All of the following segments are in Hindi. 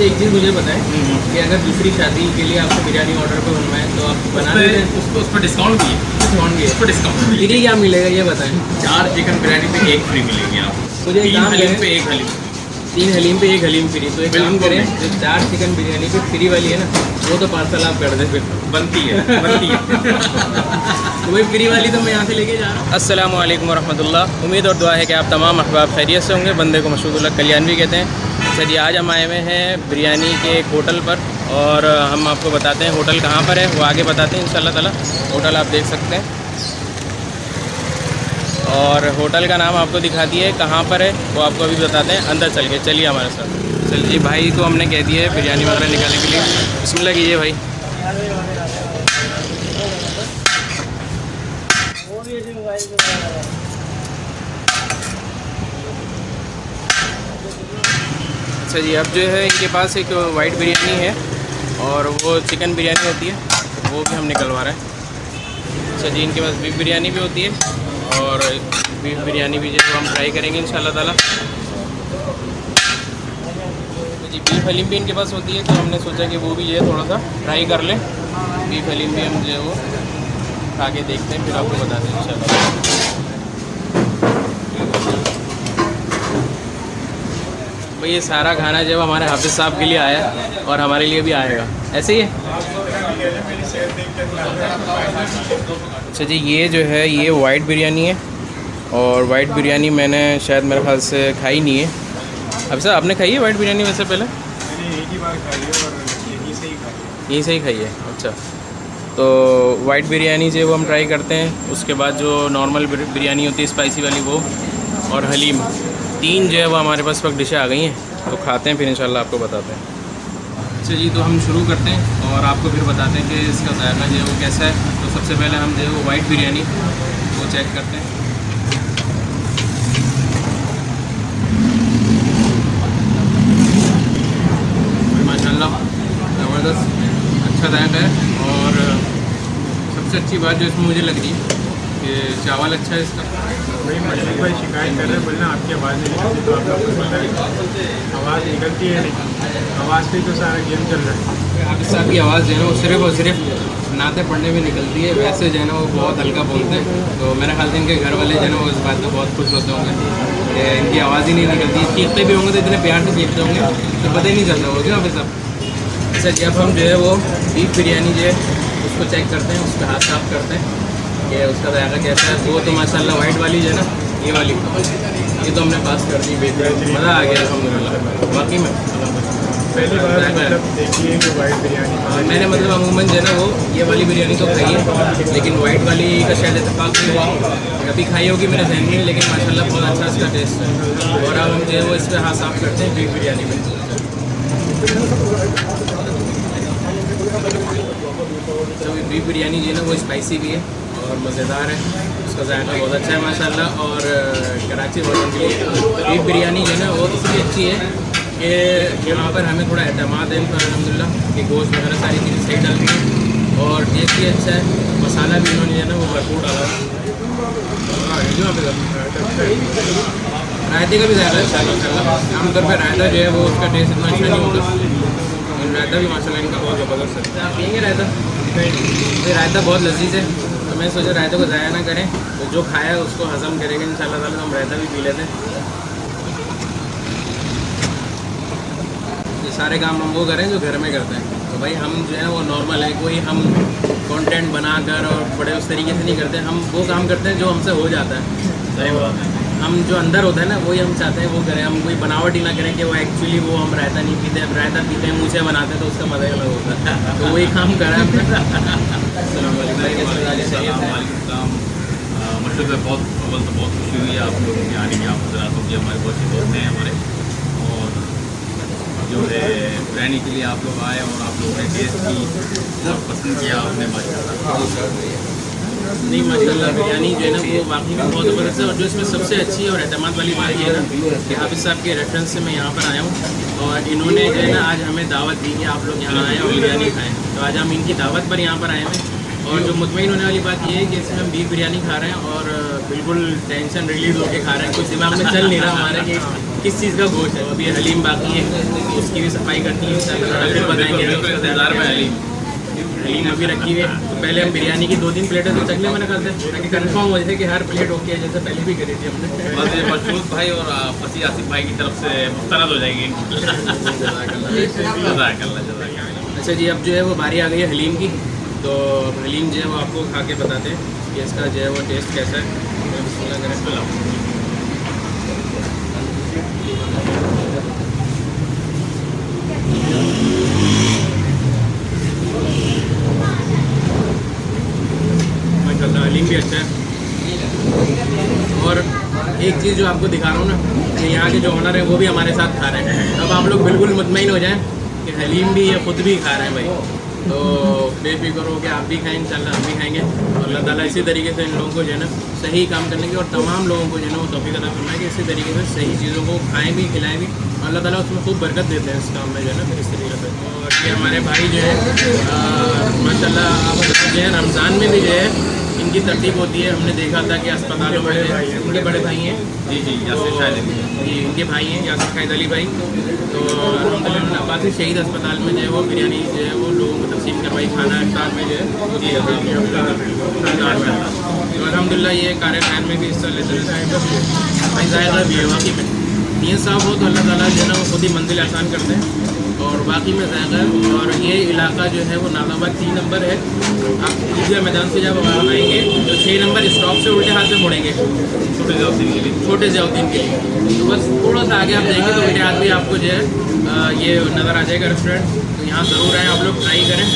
अच्छा एक चीज़ मुझे बताएं कि अगर दूसरी शादी के लिए आपको बिरयानी ऑर्डर पे बनवाएं तो आप बना देते हैं? उस पर डिस्काउंट भी है, डिस्काउंट भी है? उस पर डिस्काउंट भी है। फ्री क्या मिलेगा ये बताएं। 4 चिकन बिरयानी पे 1 फ्री मिलेगी आपको। मुझे एक 3 काम हलीम करें, पे 1 हलीम। 3 हलीम पे 1 हलीम फ्री। तो एक काम बिल्कुल करें, नहीं। जो 4 चिकन बिरयानी पे फ्री वाली है ना, वो तो पार्सल आप कर दें फिर। बनती है, बनती है। तो वही फ्री वाली तो मैं यहाँ से लेके जा रहा हूँ। अस्सलाम वालेकुम वरहमतुल्लाह। उम्मीद और दुआ है कि आप तमाम अहबाब खैरियत से होंगे। बंदे को मशहूदुल्लाह कल्याणवी कहते हैं। अच्छा जी, आज हम आए हुए हैं बिरयानी के एक होटल पर और हम आपको बताते हैं होटल कहाँ पर है, वो आगे बताते हैं इंशाल्लाह ताला। होटल आप देख सकते हैं और होटल का नाम आपको दिखा दिया है, कहाँ पर है वो आपको अभी बताते हैं। अंदर चल के चलिए हमारे साथ। चलिए भाई को हमने कह दिया है बिरयानी वगैरह निकालने के लिए। बिस्मिल्लाह कीजिए भाई। अच्छा जी, अब जो है इनके पास एक वाइट बिरयानी है और वो चिकन बिरयानी होती है, वो भी हम निकलवा रहे हैं। अच्छा जी, इनके पास बीफ बिरयानी भी होती है और बीफ बिरयानी भी जो है हम ट्राई करेंगे इंशाल्लाह ताला। जी, बीफ हलीम भी इनके पास होती है तो हमने सोचा कि वो भी जो है थोड़ा सा ट्राई कर लें। बीफ हलीम भी हम जो है वो खा के देखते हैं, फिर आपको बताते हैं इंशाल्लाह। भाई ये सारा खाना जो है हमारे हाफिज़ साहब के लिए आया और हमारे लिए भी आएगा, ऐसे ही है। अच्छा जी, ये जो है ये वाइट बिरयानी है और वाइट बिरयानी मैंने शायद मेरे ख्याल से खाई नहीं है। अब सर आपने खाई है वाइट बिरयानी वैसे पहले? मैंने एक ही बार खाई है और यहीं से ही खाई है। यहीं से ही खाई है। अच्छा, तो वाइट बिरयानी जो है वो हम ट्राई करते हैं। उसके बाद जो नॉर्मल बिरयानी होती है स्पाइसी वाली वो, और हलीम, 3 जो है वो हमारे पास वक्त डिशें आ गई हैं, तो खाते हैं फिर इंशाल्लाह आपको बताते हैं। अच्छा जी, तो हम शुरू करते हैं और आपको फिर बताते हैं कि इसका जायका जो है वो कैसा है। तो सबसे पहले हम जो है वो वाइट बिरयानी वो चेक करते हैं। माशाल्लाह ज़बरदस्त अच्छा जायका है। और सबसे अच्छी बात जो इसमें मुझे लग रही है कि चावल अच्छा है इसका। वही मशरफ भाई शिकायत कर रहे हैं, बोलना आपकी आवाज़ नहीं निकलती, तो आप लोग को बोल रहे हैं आवाज़ निकलती है नहीं, आवाज़ पे तो सारा गेम चल रहा है। हाफिज़ साहब की आवाज़ जो है ना वो सिर्फ और सिर्फ नाते पढ़ने में निकलती है, वैसे जो है ना वो बहुत हल्का बोलते हैं। तो मेरे ख्याल से इनके घर वाले जो है ना वो इस बात पर बहुत खुश होते होंगे कि इनकी आवाज़ ही नहीं निकलती। चीखते भी होंगे तो इतने प्यार से चीखते होंगे तो पता ही नहीं चलता होगा। क्यों हाफिज़ साहब? अच्छा जी, अब हम जो है वो बीफ बिरयानी जो है उसको चेक करते हैं, उसका हाथ साफ करते हैं कि उसका जायका कैसा है। वो तो माशाल्लाह वाइट वाली जो है ना, ये वाली, ये तो हमने पास कर दी, बेहतरीन, मज़ा आ गया अल्हम्दुलिल्लाह वाकई में। पहली बार मतलब देखिए कि वाइट बिरयानी मैंने मतलब अमूमन जो है ना वो ये वाली बिरयानी तो खाई है, लेकिन वाइट वाली का शायद इत्तेफाक नहीं हुआ, कभी खाई होगी मेरे जहन में, लेकिन माशाल्लाह बहुत अच्छा इसका टेस्ट है। और अब हम जो है वो इस पर हाथ साफ करते हैं बीफ बिरयानी में। तो बीफ बिरयानी जो है ना वो स्पाइसी भी है और मज़ेदार है, उसका जायका बहुत अच्छा है माशाल्लाह। और कराची वालों के लिए बीफ बिरयानी जो है ना वो इसलिए अच्छी है कि यहाँ पर हमें थोड़ा एतमाद है इन पर अल्हम्दुलिल्लाह कि गोश्त वगैरह सारी चीज़ें सही डालती हैं और टेस्ट भी अच्छा है। मसाला भी इन्होंने जो है ना वो भरपूर डाला है। जो यहाँ पे रायते का भी ज़्यादा अच्छा है। आमतौर पर रायता जो है वो उसका टेस्ट इतना अच्छा नहीं होता, लेकिन रायता भी माशाल्लाह इनका बहुत ज़बरदस्त है। आप पिएंगे रायता? तो रायता बहुत लजीज है, तो मैं सोचा रायते को ज़ाया ना करें, तो जो खाया है उसको हज़म करेंगे इंशाल्लाह ताला। हम रायता भी पी लेते हैं। ये सारे काम हम वो करें जो घर में करते हैं। तो भाई हम जो है वो नॉर्मल है, कोई हम कंटेंट बनाकर और बड़े उस तरीके से नहीं करते। हम वो काम करते हैं जो हमसे हो जाता है। तो हम जो अंदर होता है ना वही हम चाहते हैं वो करें। हम कोई बनावट ही ना करें कि वो एक्चुअली वो हम रायता नहीं पीते, हम रायता पीते हैं मुँह से बनाते हैं तो उसका मज़ा ही अलग होता है। तो वही काम करें हमने। मतलब बहुत अव्वल तो बहुत खुशी हुई है आप लोगों की आने की, आप हजरातों की, हमारे बहुत से दोस्त हैं हमारे, और जो है बिरयानी के लिए आप लोग आए और आप लोगों ने टेस्ट की और पसंद किया आपने माशाल्लाह। नहीं माशाल्लाह बिरयानी जो है ना वो वाकई में बहुत ज़बरदस्त है। और जो इसमें सबसे अच्छी और एतमाद वाली बात ये है ना कि हाफिज़ साहब के रेफरेंस से मैं यहाँ पर आया हूँ और इन्होंने जो है ना आज हमें दावत दी कि आप लोग यहाँ आएँ और बिरयानी खाएँ। तो आज हम इनकी दावत पर यहाँ पर आए हैं। और जो मुतमईन होने वाली बात ये है कि इसमें हम बीफ बिरयानी खा रहे हैं और बिल्कुल टेंशन रिलीज होकर खा रहे हैं। कुछ दिमाग में चल नहीं रहा हमारे कि किस चीज़ का गोश्त है। अभी हलीम बाकी है, उसकी भी सफाई करनी है, फिर बताएंगे। इंतजार में हलीम हलीम अभी रखी हुई है। तो पहले हम बिरयानी की 2-3 प्लेटें तो चखने मैंने करते हैं ताकि कंफर्म हो जाए कि हर प्लेट ओके है, जैसे पहले भी करी थी हमने। बस ये मशहूर भाई और फसी आसिफ भाई की तरफ से मुस्तरद हो जाएंगे। अच्छा जी, अब जो है वो बारी आ गई है हलीम की। तो हलीम जो है वो आपको खा के बताते हैं कि इसका जो है वो टेस्ट कैसा है। बिस्मिल्लाह करें। माशाल्लाह हलीम भी अच्छा है। और एक चीज़ जो आपको दिखा रहा हूँ ना कि यहाँ के जो ओनर है वो भी हमारे साथ खा रहे हैं। अब आप लोग बिल्कुल मुतमईन हो जाएं कि हलीम भी ये खुद भी खा रहे हैं भाई। तो बेफिक्र हो कि आप भी खाएं, इंशाल्लाह हम भी खाएंगे। और अल्लाह ताला इसी तरीके से इन लोगों को जो है ना सही काम करने की और तमाम लोगों को जो है ना वो तौफीक अता फरमाए कि इसी तरीके से सही चीज़ों को खाएं भी, खिलाएं भी। अल्लाह ताला उसमें खूब बरकत देते हैं इस काम में जो है ना, इस तरीके से। और ये हमारे भाई जो है माशाल्लाह आप जो है रमज़ान में भी जो है इनकी तरतीब होती है। हमने देखा था कि अस्पतालों में इनके बड़े भाई हैं जी यासिर शाहिद अली जी, इनके भाई हैं यासिर शाहिद अली भाई। तो अल्हम्दुलिल्लाह अब्बासी शहीद अस्पताल में जो है वो बिरयानी जो है वो लोगों को तकसीम करवाई, खाना इफ्तार में जो है जी इफ्तार में। तो अल्हम्दुलिल्लाह ये कार खैर में भी हिस्सा लेते रहते हैं। भाई ज़ायदा भी है वाकई में, नीयत साफ हो तो अल्लाह ताला जो है ना वो खुद ही मंजिल आसान करते हैं। और बाकी में ज़ायदा, और ये इलाका जो है वो नाज़ाबाद 3 नंबर है। आप ईदगाह मैदान से जब वहाँ आएंगे तो 6 नंबर स्टॉप से उल्टे हाथ से मुड़ेंगे छोटे ज़ियाउद्दीन के लिए। तो बस थोड़ा सा आगे आप जाएंगे तो उल्टे हाथ भी आपको जो है ये नज़र आ जाएगा रेस्टोरेंट। तो यहाँ ज़रूर आएँ, आप लोग ट्राई करें।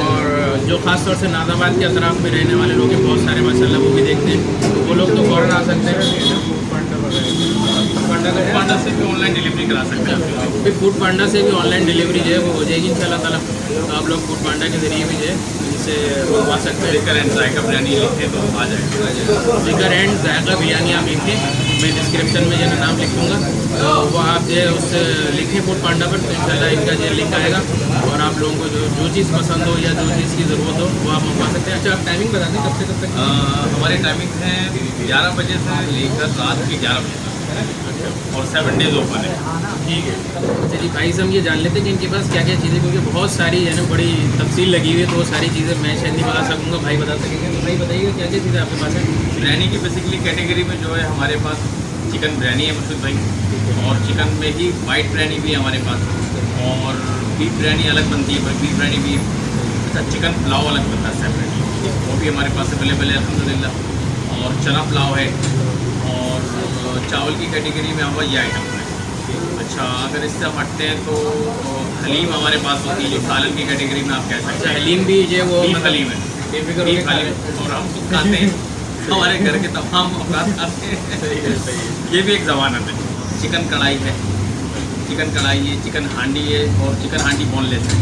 और जो ख़ास तौर से नाज़ाबाद के अतराफ में रहने वाले लोग हैं बहुत सारे माशाल्लाह, वो भी देखते हैं, तो वो लोग तो फ़ौरन आ सकते हैं। पांडा से भी ऑनलाइन डिलीवरी करा सकते हैं। फिर फूड पांडा से भी ऑनलाइन डिलीवरी जो है वो हो जाएगी इंशाल्लाह ताला। तो आप लोग फूड पांडा के ज़रिए भी जो है इनसे मंगवा सकते हैं। जिक्र एंड जायका बिरयानी लिखें तो आ जाएगा। जिक्र एंड जायका बिरयानी आप लिखें, मैं डिस्क्रिप्शन में जो है नाम लिख दूँगा, तो वो आप जो है उससे लिखें फूड पांडा पर, तो इंशाल्लाह इनका जो लिंक आएगा और आप लोगों को जो चीज़ पसंद हो या जो चीज़ की ज़रूरत हो वो आप मंगवा सकते हैं। अच्छा, आप टाइमिंग बता दें कब से कब तक? हमारी टाइमिंग है 11 बजे से लेकर रात के 11 बजे तक और 7 डेज ओपन है। ठीक है। अच्छा जी, भाई से हम ये जान लेते हैं कि इनके पास क्या क्या चीज़ें, क्योंकि बहुत सारी है ना बड़ी तफसील लगी हुई है, तो वो सारी चीज़ें मैं शायद नहीं बता सकूँगा, भाई बता सकेंगे। तो भाई बताइएगा क्या क्या चीज़ें आपके पास है? बिरयानी की बेसिकली कैटेगरी में जो है हमारे पास चिकन बिरयानी है मसूद भाई, और चिकन में ही वाइट बिरयानी भी है हमारे पास, और बीफ बिरयानी अलग बनती है, पर बीफ बिरयानी भी। अच्छा, चिकन पुलाव अलग बनता है सेपरेट, वो भी हमारे पास अवेलेबल है अल्हम्दुलिल्लाह। और चना पुलाव है, और चावल की कैटेगरी में हमारा ये आइटम है। अच्छा, अगर इससे हम हटते हैं तो हलीम हमारे पास होती है, जो सालन की कैटेगरी में आप कह सकते अच्छा, हैं। हलीम भी जो वो बीफ हलीम है, बेफिक्र बीफ हलीम, और हम खुद खाते हैं, हमारे घर के तमाम अफराद खाते हैं। ये भी एक ज़मानत है। चिकन कढ़ाई है, चिकन कढ़ाई है, चिकन हांडी है, और चिकन हांडी बोनलेस है,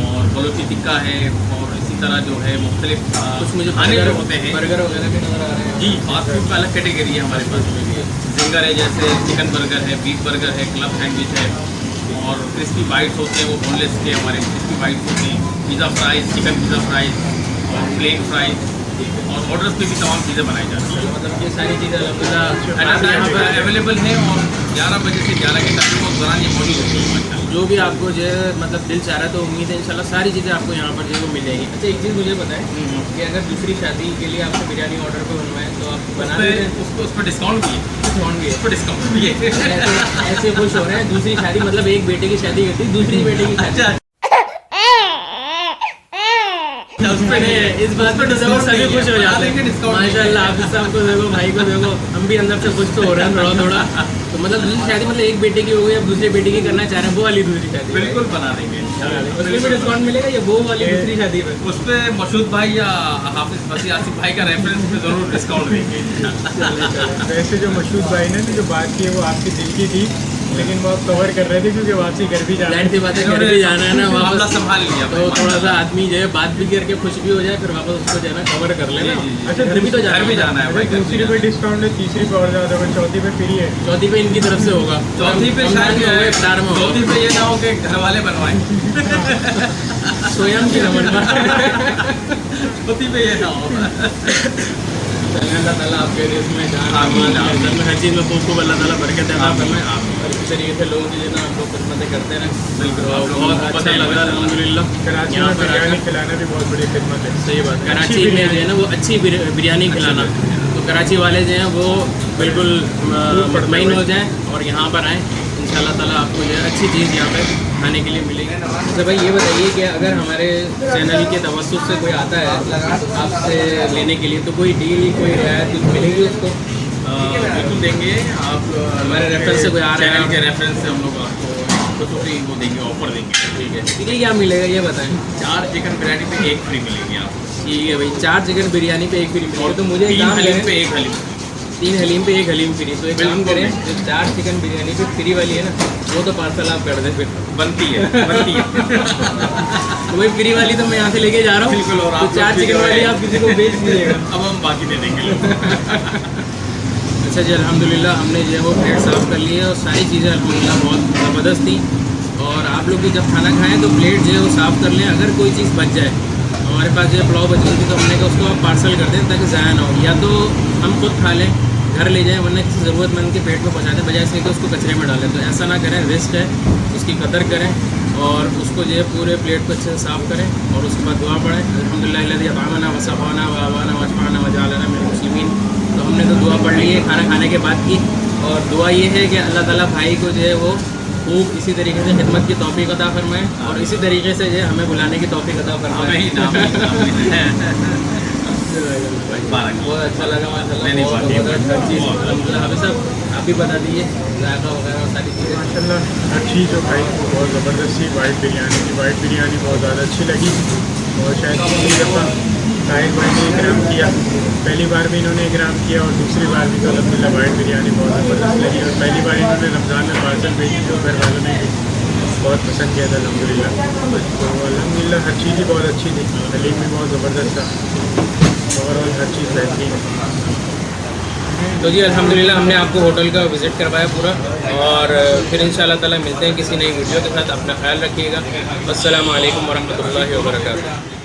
और बलोची टिक्का है, और इसी तरह जो है मुख्तलिफ कुछ मुझे खाने जो होते हैं। बर्गर वगैरह भी नज़र आ रहे हैं जी, फास्ट फूड का अलग कैटेगरी है हमारे पास। जिंगर है, जैसे चिकन बर्गर है, बीफ बर्गर है, क्लब सैंडविच है, और क्रिस्पी बाइट्स होते हैं वो बोनलेस के हमारे क्रिस्पी बाइट्स होते हैं। Pizza fries, chicken pizza fries, और प्लेन फ्राइज, और ऑर्डर्स पे भी तमाम चीज़ें बनाई जाती हैं। मतलब ये सारी चीज़ें अल्हम्दुलिल्लाह यहाँ पर अवेलेबल है, और 11 बजे से 11 के टाइम को दौरान ये मौजूद होती है माशाल्लाह। जो भी आपको जो है मतलब दिल चाह रहा है, तो उम्मीद है इंशाल्लाह सारी चीज़ें आपको यहाँ पर जो है वो मिल जाएगी। अच्छा, एक चीज़ मुझे बताएं कि अगर दूसरी शादी के लिए आपसे बिरयानी ऑर्डर पे बनवाएं तो आप बना देते हैं? उस पर डिस्काउंट भी है, डिस्काउंट भी है? उस पर डिस्काउंट भी है। ऐसे खुश हो रहे हैं। दूसरी शादी मतलब एक बेटे की शादी करती, दूसरी बेटे की शादी। उस पे इस बात पर तो सभी खुश हो जाते हैं माशाल्लाह। आप सबको देखो, भाई को देखो, हम भी अंदर से खुश तो हो रहे हैं थोड़ा थोड़ा। तो मतलब दूसरी शादी मतलब एक बेटे की हो गई, अब दूसरे बेटे की करना चाह रहे हैं, वो वाली दूसरी शादी बिल्कुल बना देंगे। उसमें भी डिस्काउंट मिलेगा या वो वाली दूसरी शादी पे? उस पर मशहूद भाई या हाफिज फसी आसिफ भाई का रेफरेंस पे ज़रूर डिस्काउंट देंगे। वैसे जो मशहूद भाई ने जो बात की है वो आपकी दिल की थी, लेकिन वो आप कवर कर रहे थे क्योंकि वापसी घर भी जाना है। सी बात है, घर भी जाना है ना मामला वापस, संभाल लिया तो थोड़ा सा आदमी जो है बात भी करके खुश भी हो जाए, फिर वापस उसको जो है ना कवर कर लेना। अच्छा, घर भी तो घर भी जाना है भाई। दूसरी पे डिस्काउंट है, तीसरी पे और ज़्यादा होगा, चौथी पे फ्री है। चौथी पे इनकी तरफ से होगा, चौथी पे शायद इफ्तार में होगा। चौथी पे ये ना हो कि घर वाले बनवाएं। स्वयं की रमन चौथी पे ये ना हो। अल्लाह ताला आपके रिज़्क़ में जान आमीन, आमान आमीन। में हर चीज़ में खूब अल्लाह ताला बरकत अता फरमाए। आमीन। और इस तरीके से लोगों की जो है ना आप लोग खिदमतें करते रहें। बिल्कुल, तो आप लोगों बहुत को अच्छा पता है लगा अल्हम्दुलिल्लाह। कराची यहाँ में पर बिरयानी आकर खिलाना भी बहुत बड़ी खिदमत है। सही बात, अच्छी कराची में बिरयानी। जो है ना वो अच्छी बिरयानी खिलाना, तो कराची वाले जो हैं वो बिल्कुल मुतमईन हो जाएं और यहाँ पर आएँ। इंशाअल्लाह ताला आपको जो है अच्छी चीज़ यहाँ पे खाने के लिए मिलेगी। अच्छा भाई ये बताइए कि अगर हमारे चैनल के तवस्सुत से कोई आता है आपसे लेने के लिए, तो कोई डील, कोई रियायत कुछ मिलेगी उसको? बिल्कुल देंगे। आप हमारे रेफरेंस से कोई आ रहा है चैनल के रेफरेंस से हम लोग आपको खसूसी वो देंगे, ऑफर देंगे। ठीक है, ठीक है, क्या मिलेगा ये बताएं? 4 चिकन बिरयानी पे 1 फ्री मिलेगी आपको। ठीक है भाई, 4 चिकन बिरयानी पे 1 फ्री मिलेगी। तो मुझे एक 3 काम हलीम करें, पे 1 हलीम। 3 हलीम पे 1 हलीम फ्री। तो एक काम बिल्कुल करें, नहीं। जो 4 चिकन बिरयानी पे फ्री वाली है ना, वो तो पार्सल आप कर दें फिर। बनती है, बनती है। तो वही फ्री वाली तो मैं यहाँ से लेके जा रहा हूँ। बिल्कुल, और तो आप 4 लोग भी चिकन जो वाली है- आप किसी को बेच दीजिएगा। अब हम बाकी दे देंगे लोग। अच्छा जी, अल्हम्दुलिल्लाह हमने जो है वो प्लेट साफ़ कर ली है और सारी चीज़ें अल्हम्दुलिल्लाह बहुत ज़बरदस्त थी। और आप लोग भी जब खाना खाएं तो प्लेट जो है वो साफ़ कर लें। अगर कोई चीज़ बच जाए, हमारे पास जो है पुलाव बच गई थी तो हमने कहा उसको आप पार्सल कर दें ताकि ज़ाया ना हो। या तो हम खुद खा लें, घर ले जाएं, वरना किसी ज़रूरतमंद के पेट में पहुँचा दें, बजाय इसके कि उसको कचरे में डालें। तो ऐसा ना करें, रिस्क है, उसकी कदर करें और उसको जो है पूरे प्लेट को अच्छे से साफ़ करें और उसके बाद दुआ पढ़ें, अल्हम्दुलिल्लाह अतामना व सफ़ाना व अवाना व अशफ़ाना व जअलना मिनल मुस्लिमीन। तो हमने तो दुआ पढ़ ली है खाना खाने के बाद की, और दुआ ये है कि अल्लाह ताला भाई को जो है वो खूब इसी तरीके से खिदमत की तौफीक अता फरमाए और इसी तरीके से जो है हमें बुलाने की तौफीक अता फरमाए। बहुत अच्छा लगा माशाल्लाह, नहीं, बहुत बाकी ज़बरदस्त हर चीज़। बहुत अल्हम्दुलिल्लाह हाफ़िज़ साहब आप भी बता दीजिए जायका वगैरह और सारी चीज़ें। माशाल्लाह हर चीज़ जो खाई बहुत ज़बरदस्त थी। वाइट बिरयानी बहुत ज़्यादा अच्छी लगी और शायद दूसरी दफ़ा ताहिर भाई ने इकराम किया। पहली बार भी इन्होंने इकराम किया और दूसरी बार भी तो अल्हम्दुलिल्लाह वाइट बिरयानी बहुत ज़बरदस्त लगी। और पहली बार इन्होंने रमज़ान में पार्सल भेजी तो घर वालों ने भी बहुत पसंद किया था अल्हम्दुलिल्लाह। तो अल्हम्दुलिल्लाह हर चीज़ ही बहुत अच्छी थी, हलीम भी बहुत ज़बरदस्त था, ओवरऑल हर चीज़ बेहतरीन है। तो जी अल्हम्दुलिल्लाह हमने आपको होटल का विज़िट करवाया पूरा, और फिर इंशाअल्लाह ताला मिलते हैं किसी नई वीडियो के साथ। अपना ख्याल रखिएगा। अस्सलामु अलैकुम वरहमतुल्लाहि वबरकातुहू।